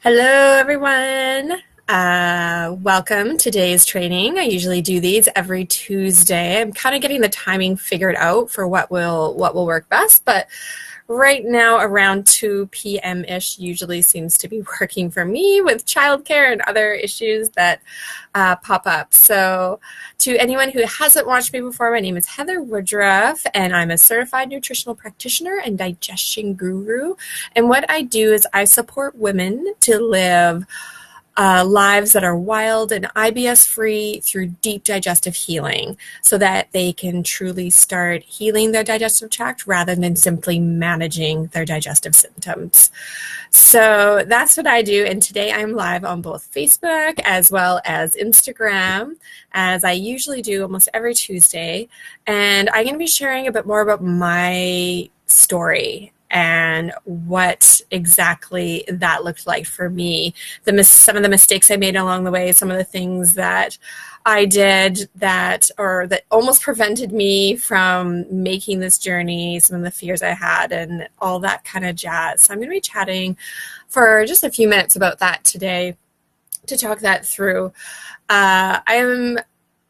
Hello, everyone. Welcome to today's training. I usually do these every Tuesday. I'm kind of getting the timing figured out for what will work best, but right now around 2 p.m. ish usually seems to be working for me with childcare and other issues that pop up. So, to anyone who hasn't watched me before, my name is Heather Woodruff, and I'm a certified nutritional practitioner and digestion guru. And what I do is I support women to live lives that are wild and IBS free through deep digestive healing so that they can truly start healing their digestive tract rather than simply managing their digestive symptoms. So that's what I do. And today I'm live on both Facebook as well as Instagram, as I usually do almost every Tuesday. And I'm going to be sharing a bit more about my story and what exactly that looked like for me. Some of the mistakes I made along the way, some of the things that I did that almost prevented me from making this journey, some of the fears I had, and all that kind of jazz. So I'm going to be chatting for just a few minutes about that today to talk that through.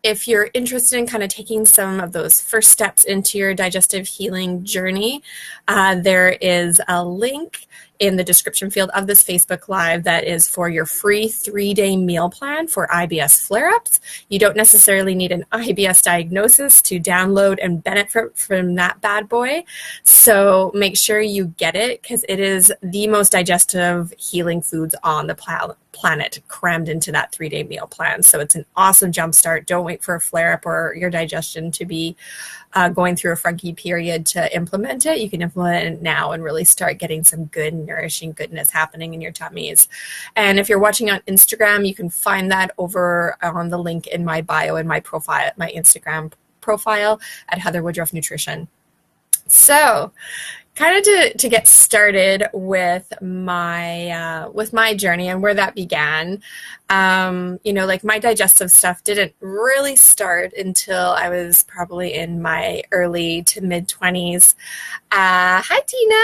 If you're interested in kind of taking some of those first steps into your digestive healing journey, there is a link in the description field of this Facebook Live that is for your free 3-day meal plan for IBS flare-ups. You don't necessarily need an IBS diagnosis to download and benefit from that bad boy. So make sure you get it because it is the most digestive healing foods on the planet crammed into that 3-day meal plan. So it's an awesome jumpstart. Don't wait for a flare-up or your digestion to be going through a funky period to implement it. You can implement it now and really start getting some good, nourishing goodness happening in your tummies. And if you're watching on Instagram, you can find that over on the link in my bio in my profile, my Instagram profile at Heather Woodruff Nutrition. So, kind of to get started with my journey and where that began, like my digestive stuff didn't really start until I was probably in my early to mid 20s. Hi, Tina.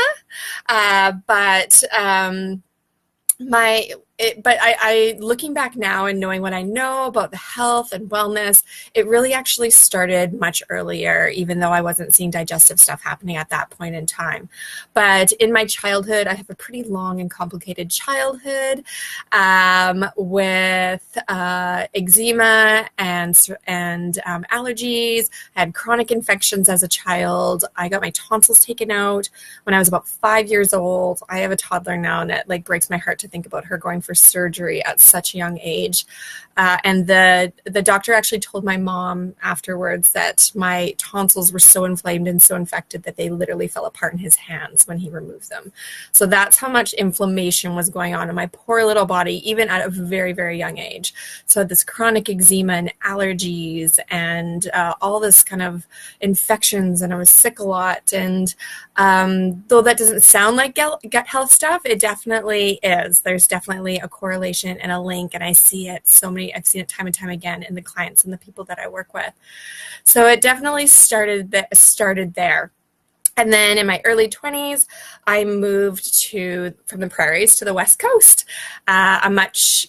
I looking back now and knowing what I know about the health and wellness, it really actually started much earlier, even though I wasn't seeing digestive stuff happening at that point in time. But in my childhood, I have a pretty long and complicated childhood with eczema and allergies. I had chronic infections as a child. I got my tonsils taken out when I was about 5 years old. I have a toddler now, and it breaks my heart to think about her going for surgery at such a young age. And the doctor actually told my mom afterwards that my tonsils were so inflamed and so infected that they literally fell apart in his hands when he removed them. So that's how much inflammation was going on in my poor little body, even at a very, very young age. So this chronic eczema and allergies and all this kind of infections, and I was sick a lot. And though that doesn't sound like gut health stuff, it definitely is. There's definitely a correlation and a link, and I've seen it time and time again in the clients and the people that I work with. So it definitely started there. And then in my early 20s, I moved from the prairies to the West Coast. I'm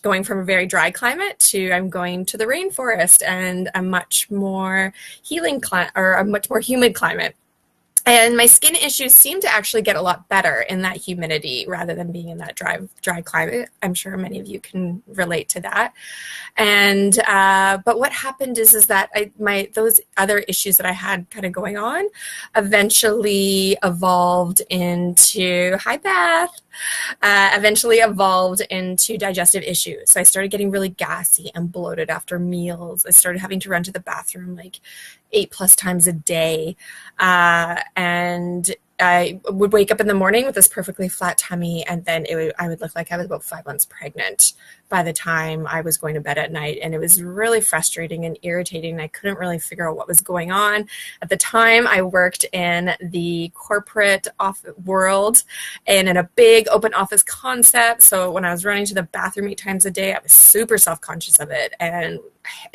going from a very dry climate to I'm going to the rainforest and a much more a much more humid climate. And my skin issues seem to actually get a lot better in that humidity rather than being in that dry climate. I'm sure many of you can relate to that. And but what happened is that those other issues that I had kind of going on eventually evolved into digestive issues. So I started getting really gassy and bloated after meals. I started having to run to the bathroom like 8+ times a day. And I would wake up in the morning with this perfectly flat tummy, and then I would look like I was about 5 months pregnant by the time I was going to bed at night. And it was really frustrating and irritating. I couldn't really figure out what was going on. At the time, I worked in the corporate world and in a big open office concept. So when I was running to the bathroom 8 times a day, I was super self-conscious of it and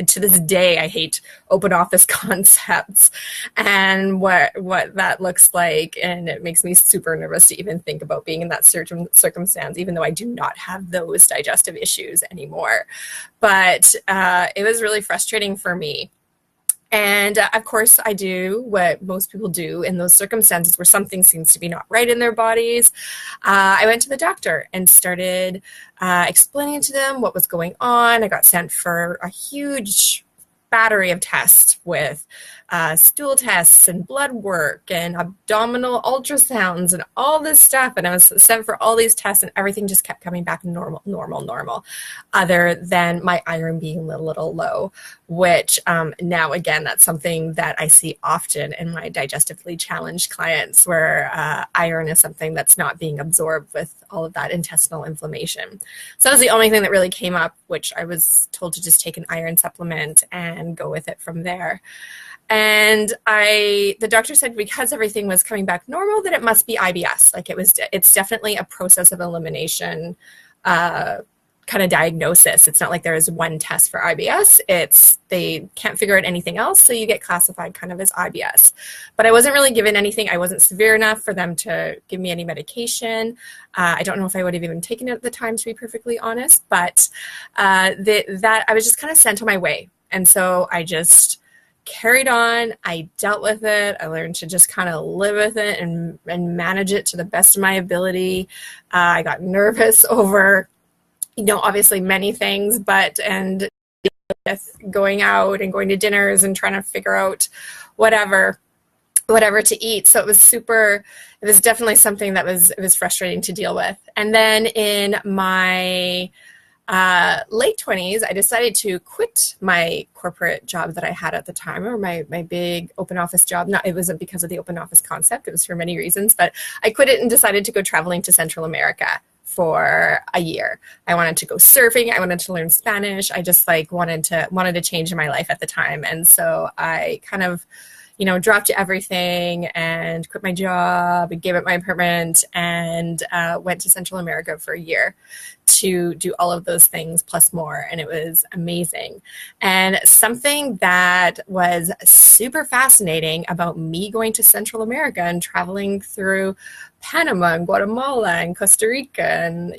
to this day, I hate open office concepts and what that looks like. And it makes me super nervous to even think about being in that certain circumstance, even though I do not have those digestive issues anymore. But it was really frustrating for me. And of course, I do what most people do in those circumstances where something seems to be not right in their bodies. I went to the doctor and started explaining to them what was going on. I got sent for a huge battery of tests with stool tests and blood work and abdominal ultrasounds and all this stuff. And I was sent for all these tests and everything just kept coming back normal, other than my iron being a little low, which now, again, that's something that I see often in my digestively challenged clients where iron is something that's not being absorbed with all of that intestinal inflammation. So that was the only thing that really came up, which I was told to just take an iron supplement and go with it from there. And the doctor said because everything was coming back normal, that it must be IBS. Like it's definitely a process of elimination kind of diagnosis. It's not like there is one test for IBS. They can't figure out anything else, so you get classified kind of as IBS. But I wasn't really given anything. I wasn't severe enough for them to give me any medication. I don't know if I would have even taken it at the time, to be perfectly honest. But that I was just kind of sent on my way. And so I just carried on. I dealt with it. I learned to just kind of live with it and manage it to the best of my ability. I got nervous over, obviously many things, and with going out and going to dinners and trying to figure out whatever to eat. So it was definitely something that it was frustrating to deal with. And then in my late 20s, I decided to quit my corporate job that I had at the time, or my big open office job. It wasn't because of the open office concept. It was for many reasons, but I quit it and decided to go traveling to Central America for a year. I wanted to go surfing. I wanted to learn Spanish. I just wanted to change in my life at the time. And so I kind of, dropped everything and quit my job and gave up my apartment and went to Central America for a year to do all of those things plus more. And it was amazing. And something that was super fascinating about me going to Central America and traveling through Panama and Guatemala and Costa Rica and,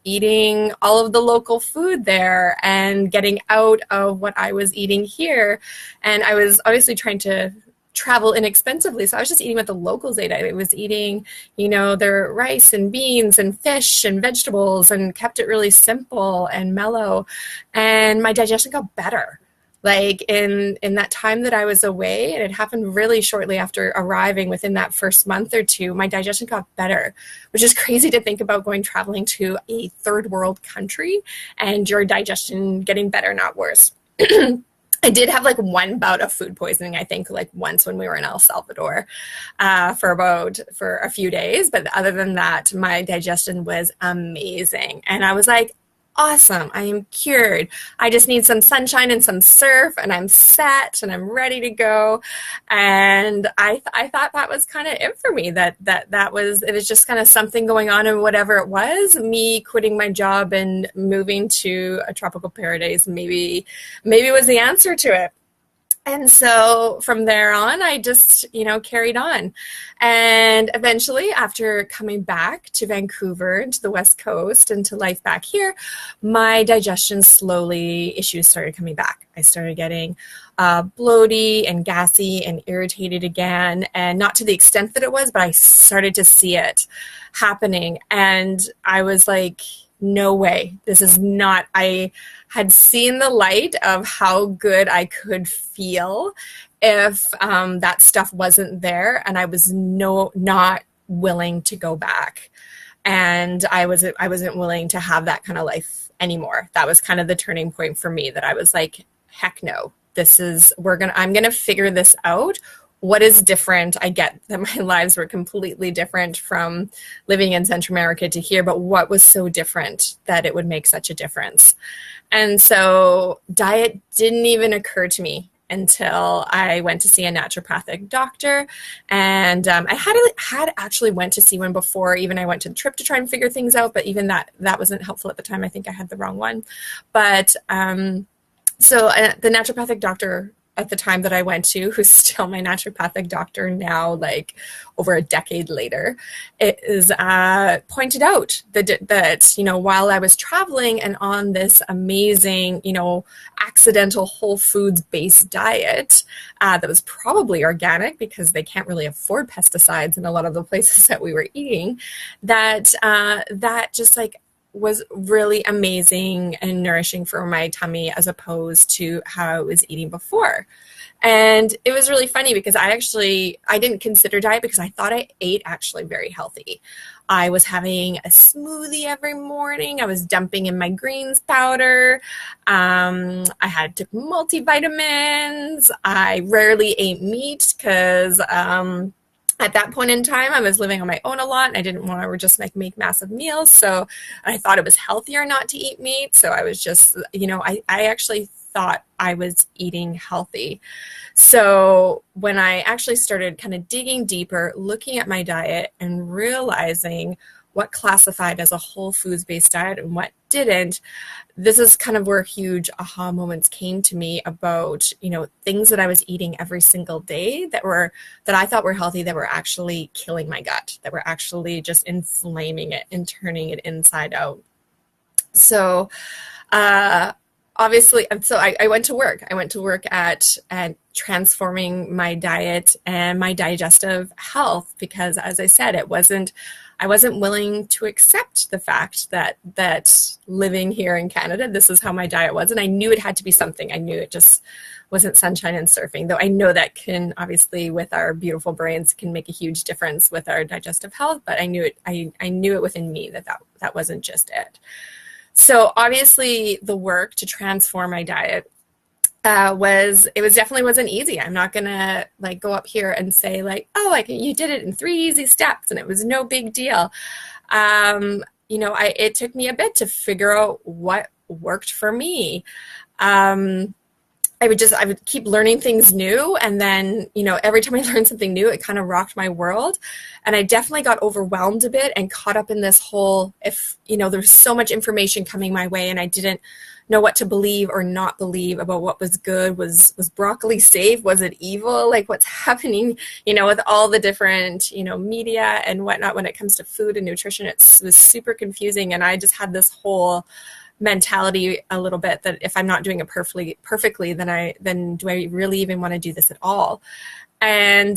eating all of the local food there and getting out of what I was eating here. And I was obviously trying to travel inexpensively. So I was just eating what the locals ate. I was eating, their rice and beans and fish and vegetables and kept it really simple and mellow. And my digestion got better. Like in that time that I was away, and it happened really shortly after arriving, within that first month or two, my digestion got better, which is crazy to think about, going traveling to a third world country and your digestion getting better, not worse. I did have one bout of food poisoning, I think, once when we were in El Salvador for a few days. But other than that, my digestion was amazing. And I was like, awesome, I am cured. I just need some sunshine and some surf and I'm set and I'm ready to go. And I thought that was kind of it for me, it was just kind of something going on, and whatever it was, me quitting my job and moving to a tropical paradise, maybe was the answer to it. And so from there on, I just, carried on. And eventually, after coming back to Vancouver and to the West Coast and to life back here, my digestion issues started coming back. I started getting bloaty and gassy and irritated again, and not to the extent that it was, but I started to see it happening. And I was like, no way, this is not, I had seen the light of how good I could feel if that stuff wasn't there, and I was not willing to go back. And I wasn't willing to have that kind of life anymore. That was kind of the turning point for me, that I was like, heck no, I'm going to figure this out. What is different? I get that my lives were completely different from living in Central America to here, but what was so different that it would make such a difference? And so diet didn't even occur to me until I went to see a naturopathic doctor. And I had actually went to see one before even I went to the trip to try and figure things out, but even that wasn't helpful at the time. I think I had the wrong one. But So the naturopathic doctor at the time that I went to, who's still my naturopathic doctor now, like over a decade later, is pointed out that while I was traveling and on this amazing accidental whole foods based diet that was probably organic because they can't really afford pesticides in a lot of the places that we were eating, that just like was really amazing and nourishing for my tummy as opposed to how I was eating before. And it was really funny because I didn't consider diet because I thought I ate actually very healthy. I was having a smoothie every morning. I was dumping in my greens powder. I had took multivitamins. I rarely ate meat because at that point in time, I was living on my own a lot and I didn't want to just like make massive meals. So I thought it was healthier not to eat meat. So I was just, I actually thought I was eating healthy. So when I actually started kind of digging deeper, looking at my diet and realizing what classified as a whole foods based diet and what didn't, this is kind of where huge aha moments came to me about, things that I was eating every single day that I thought were healthy that were actually killing my gut, that were actually just inflaming it and turning it inside out. So, obviously, so I went to work. I went to work at transforming my diet and my digestive health because, as I said, I wasn't willing to accept the fact that living here in Canada, this is how my diet was, and I knew it had to be something. I knew it just wasn't sunshine and surfing, though I know that can obviously, with our beautiful brains, can make a huge difference with our digestive health. But I knew it. I knew it within me that wasn't just it. So obviously the work to transform my diet definitely wasn't easy. I'm not gonna like go up here and say like, oh, like you did it in 3 easy steps and it was no big deal. It took me a bit to figure out what worked for me. I would keep learning things new. And then, every time I learned something new, it kind of rocked my world. And I definitely got overwhelmed a bit and caught up in this whole, there's so much information coming my way and I didn't know what to believe or not believe about what was good. Was broccoli safe? Was it evil? Like what's happening, with all the different, media and whatnot when it comes to food and nutrition, it was super confusing. And I just had this whole mentality a little bit that if I'm not doing it perfectly, then do I really even want to do this at all? And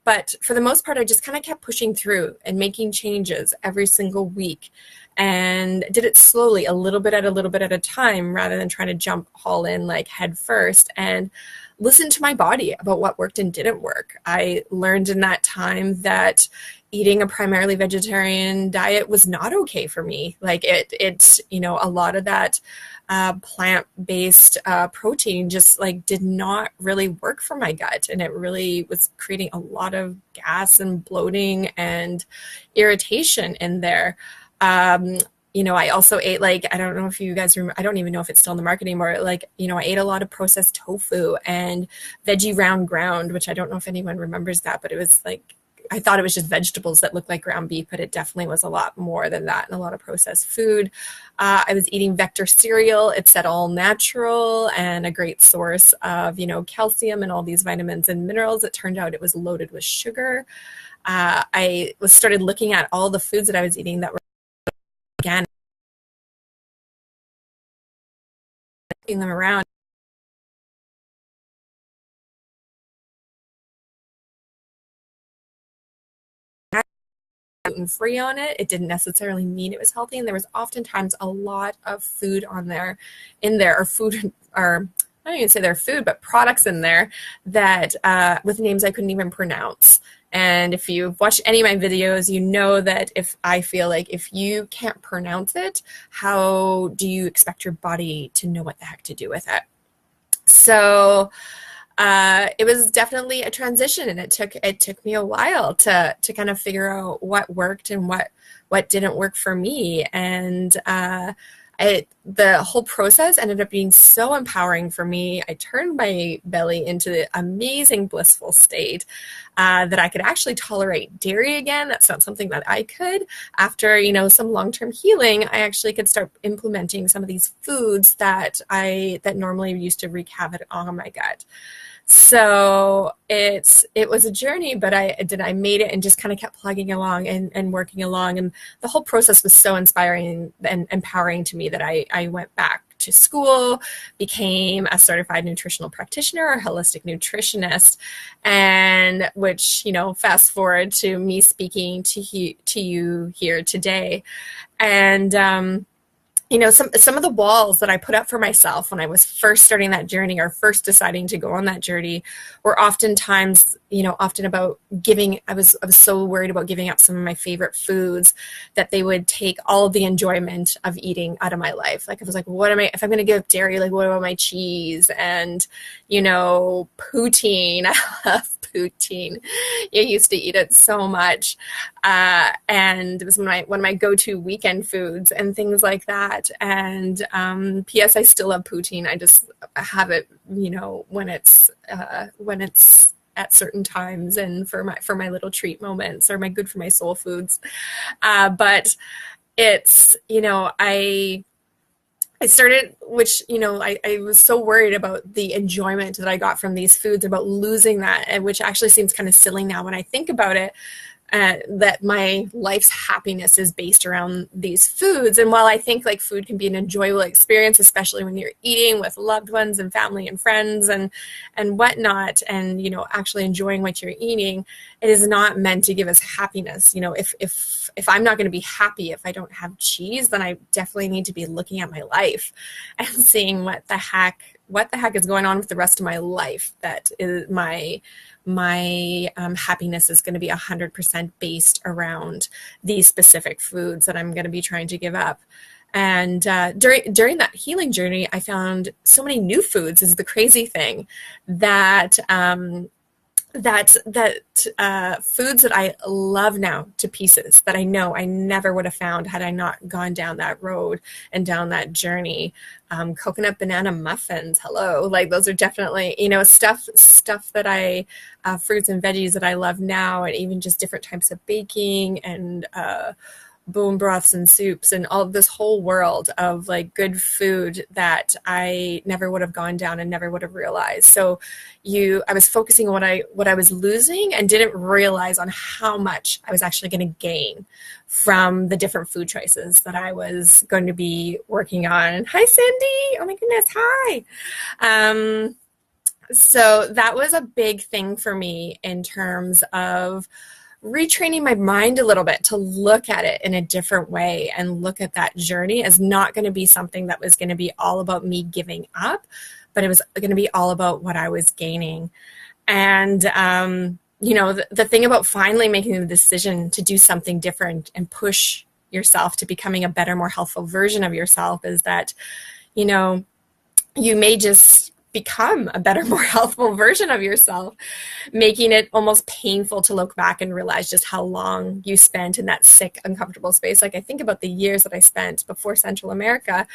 but for the most part, I just kind of kept pushing through and making changes every single week, and did it slowly, a little bit at a time, rather than trying to jump all in like head first. And listen to my body about what worked and didn't work. I learned in that time that eating a primarily vegetarian diet was not okay for me. Like a lot of that plant-based protein just like did not really work for my gut, and it really was creating a lot of gas and bloating and irritation in there. I also ate I don't know if you guys remember, I don't even know if it's still in the market anymore. I ate a lot of processed tofu and veggie round ground, which I don't know if anyone remembers that, but it was I thought it was just vegetables that looked like ground beef, but it definitely was a lot more than that, and a lot of processed food. I was eating Vector cereal. It said all natural and a great source of, calcium and all these vitamins and minerals. It turned out it was loaded with sugar. I started looking at all the foods that I was eating that were organic, them around. Gluten-free on it. It didn't necessarily mean it was healthy, and there was oftentimes a lot of food in there, or food, or I don't even say they're food, but products in there that with names I couldn't even pronounce. And if you've watched any of my videos, you know that if I feel like if you can't pronounce it, how do you expect your body to know what the heck to do with it? So it was definitely a transition, and it took me a while to kind of figure out what worked and what didn't work for me. And The whole process ended up being so empowering for me. I turned my belly into the amazing blissful state that I could actually tolerate dairy again. That's not something that I could. After, some long-term healing, I actually could start implementing some of these foods that normally used to wreak havoc on my gut. So it was a journey, but I made it and just kind of kept plugging along and working along. And the whole process was so inspiring and empowering to me that I went back to school, became a certified nutritional practitioner, a holistic nutritionist, and which, fast forward to me speaking to you here today. And, some of the walls that I put up for myself when I was first starting that journey or first deciding to go on that journey were oftentimes, often about giving. I was so worried about giving up some of my favorite foods that they would take all of the enjoyment of eating out of my life. Like I was like, if I'm going to give up dairy, like what about my cheese and, poutine? I love poutine. I used to eat it so much. And it was one of my go-to weekend foods and things like that. And P.S. I still love poutine. I just have it, when it's at certain times and for my little treat moments or my good for my soul foods. But it's, I started, which, I was so worried about the enjoyment that I got from these foods, about losing that, and which actually seems kind of silly now when I think about it. That my life's happiness is based around these foods. And while I think like food can be an enjoyable experience, especially when you're eating with loved ones and family and friends and whatnot, and, actually enjoying what you're eating, it is not meant to give us happiness. If I'm not going to be happy if I don't have cheese, then I definitely need to be looking at my life and seeing what the heck is going on with the rest of my life. That is my happiness is going to be 100% based around these specific foods that I'm going to be trying to give up. And during that healing journey, I found so many new foods is the crazy thing, that foods that I love now to pieces that I know I never would have found had I not gone down that road and down that journey. Coconut banana muffins, hello, like those are definitely, stuff that fruits and veggies that I love now, and even just different types of baking and bone broths and soups and all this whole world of like good food that I never would have gone down and never would have realized. So I was focusing on what I was losing and didn't realize on how much I was actually going to gain from the different food choices that I was going to be working on. Hi, Cindy. Oh my goodness. Hi. So that was a big thing for me in terms of retraining my mind a little bit to look at it in a different way and look at that journey as not going to be something that was going to be all about me giving up, but it was going to be all about what I was gaining. And, the thing about finally making the decision to do something different and push yourself to becoming a better, more healthful version of yourself is that, you may just become a better, more healthful version of yourself, making it almost painful to look back and realize just how long you spent in that sick, uncomfortable space. Like I think about the years that I spent before Central America,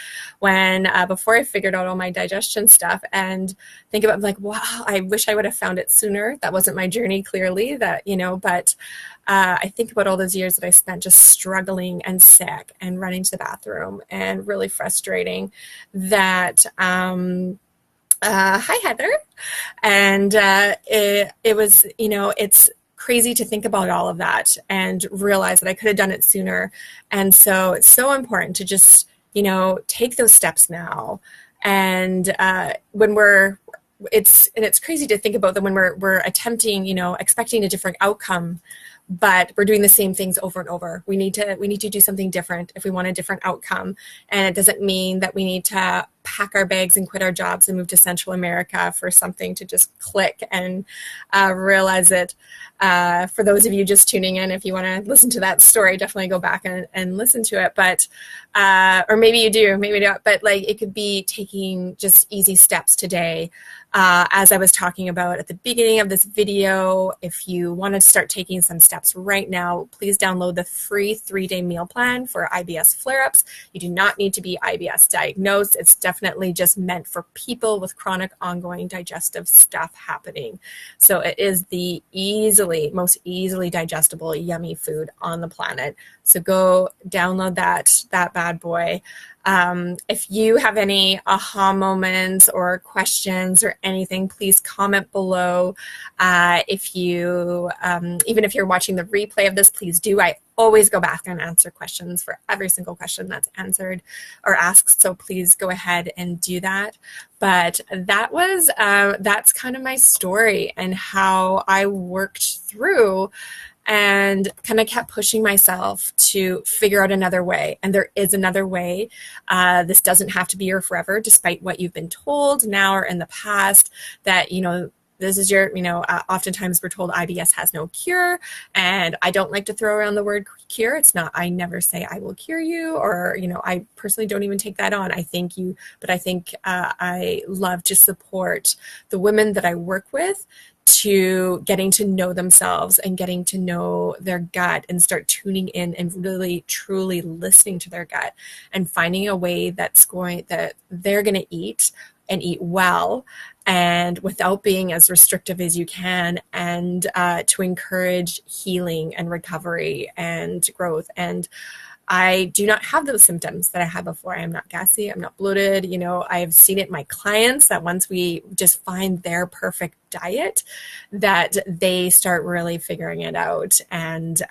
before I figured out all my digestion stuff, and think about like, wow, I wish I would have found it sooner. That wasn't my journey, clearly, but I think about all those years that I spent just struggling and sick and running to the bathroom and really frustrating that, hi, Heather. And it was, it's crazy to think about all of that and realize that I could have done it sooner. And so it's so important to just, take those steps now. And it's crazy to think about that when we're attempting, expecting a different outcome, but we're doing the same things over and over. We need to do something different if we want a different outcome. And it doesn't mean that we need to pack our bags and quit our jobs and move to Central America for something to just click and realize it. For those of you just tuning in, if you want to listen to that story, definitely go back and listen to it. But or maybe you do, maybe not. But like it could be taking just easy steps today As I was talking about at the beginning of this video, if you want to start taking some steps right now, please download the free 3-day meal plan for IBS flare-ups. You do not need to be IBS diagnosed. It's definitely just meant for people with chronic ongoing digestive stuff happening. So it is the most easily digestible, yummy food on the planet. So go download that bad boy. If you have any aha moments or questions or anything, please comment below. If you, even if you're watching the replay of this, please do. I always go back and answer questions for every single question that's answered or asked. So please go ahead and do that. But that's kind of my story and how I worked through and kind of kept pushing myself to figure out another way. And there is another way. This doesn't have to be your forever, despite what you've been told now or in the past that, this is your, oftentimes we're told IBS has no cure. And I don't like to throw around the word cure. It's not, I never say I will cure you, or, I personally don't even take that on. I thank you. But I think I love to support the women that I work with to getting to know themselves and getting to know their gut and start tuning in and really truly listening to their gut and finding a way that they're going to eat and eat well and without being as restrictive as you can, and to encourage healing and recovery and growth. And I do not have those symptoms that I had before. I am not gassy. I'm not bloated. I've seen it in my clients that once we just find their perfect diet, that they start really figuring it out, and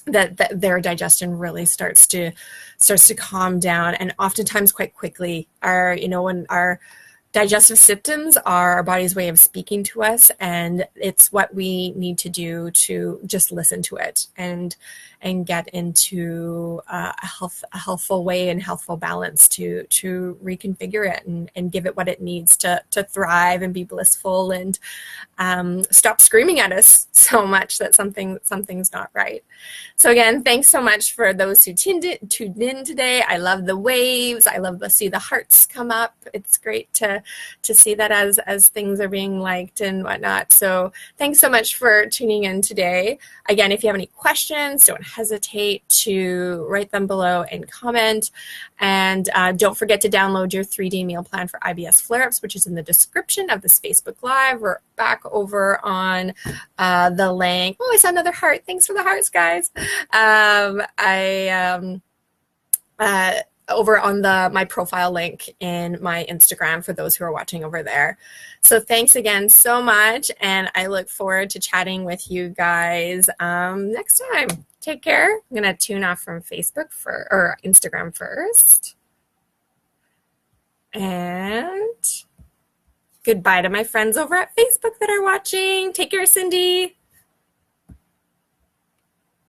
that their digestion really starts to calm down, and oftentimes quite quickly. When our digestive symptoms are our body's way of speaking to us, and it's what we need to do to just listen to it and get into a healthful way and healthful balance to reconfigure it and give it what it needs to thrive and be blissful, and stop screaming at us so much that something's not right. So again, thanks so much for those who tuned in today. I love the waves. I love to see the hearts come up. It's great to see that as things are being liked and whatnot. So thanks so much for tuning in today. Again, if you have any questions, don't hesitate to write them below and comment. And don't forget to download your 3-day meal plan for IBS flare-ups, which is in the description of this Facebook Live. We're back over on the link. Oh, I saw another heart. Thanks for the hearts, guys. Over on my profile link in my Instagram for those who are watching over there. So thanks again so much, and I look forward to chatting with you guys next time. Take care. I'm going to tune off from Facebook or Instagram first. And goodbye to my friends over at Facebook that are watching. Take care, Cindy.